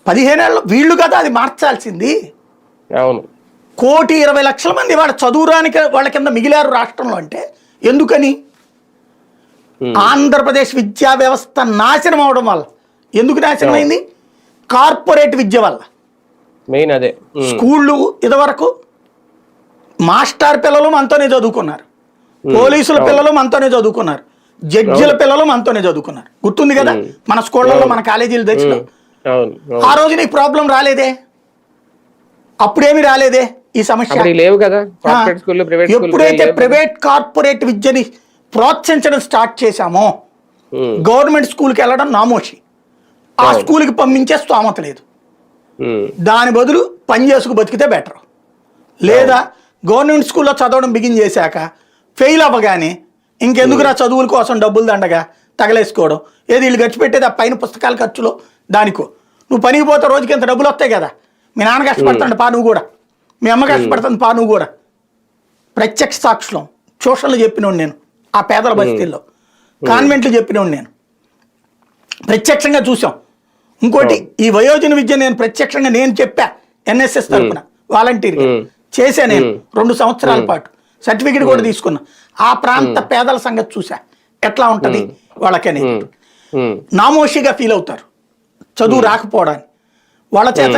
15 ఏళ్ళు వీళ్ళు కదా అది మార్చాల్సింది. అవును. 1,20,00,000 మంది వాడు చదువురానికి వాళ్ళ కింద మిగిలారు రాష్ట్రంలో అంటే ఎందుకని? ఆంధ్రప్రదేశ్ విద్యా వ్యవస్థ నాశనం అవడం వల్ల. ఎందుకు నాశనం అయింది? కార్పొరేట్ విద్య వల్ల. మెయిన్ అదే. స్కూళ్ళు ఇదివరకు మాస్టర్ పిల్లలు మనతోనే చదువుకున్నారు, పోలీసుల పిల్లలు మనతోనే చదువుకున్నారు, జడ్జిల పిల్లలు మనతోనే చదువుకున్నారు. గుర్తుంది కదా మన స్కూళ్ళలో, మన కాలేజీలు దశలో. ఆ రోజు నీకు ప్రాబ్లం రాలేదే, అప్పుడేమి రాలేదే ఈ సమస్య. లేవు కదా. ఎప్పుడైతే ప్రైవేట్ కార్పొరేట్ విద్యని ప్రోత్సహించడం స్టార్ట్ చేశామో గవర్నమెంట్ స్కూల్కి వెళ్ళడం నామోషి, ఆ స్కూల్కి పంపించే స్తోమత లేదు. దాని బదులు పని చేసుకు బతికితే బెటర్. లేదా గవర్నమెంట్ స్కూల్లో చదవడం బిగిన్ చేశాక ఫెయిల్ అవ్వగానే ఇంకెందుకు రా చదువుల కోసం డబ్బులు దండగా తగలేసుకోవడం, ఏది వీళ్ళు ఖర్చు పెట్టేది ఆ పైన పుస్తకాల ఖర్చులో దానికో. నువ్వు పనికి పోతే రోజుకి ఎంత డబ్బులు వస్తాయి కదా, మీ నాన్న కష్టపడుతుండే పా నువ్వు కూడా, మీ అమ్మ కష్టపడుతుంది పా నువ్వు కూడా. ప్రత్యక్ష సాక్షులం ట్యూషన్లు చెప్పినోడు నేను, ఆ పేదల బస్తీల్లో కాన్వెంట్లు చెప్పినోడు నేను, ప్రత్యక్షంగా చూసాం. ఇంకోటి ఈ వయోజన విద్య నేను ప్రత్యక్షంగా నేను చెప్పా ఎన్ఎస్ఎస్ తరఫున వాలంటీర్ చేశా నేను 2 సంవత్సరాల పాటు, సర్టిఫికెట్ కూడా తీసుకున్నా. ఆ ప్రాంత పేదల సంగతి చూసా ఎట్లా ఉంటది వాళ్ళకనే. నామోషిగా ఫీల్ అవుతారు చదువు రాకపోవడానికి, వాళ్ళ చేత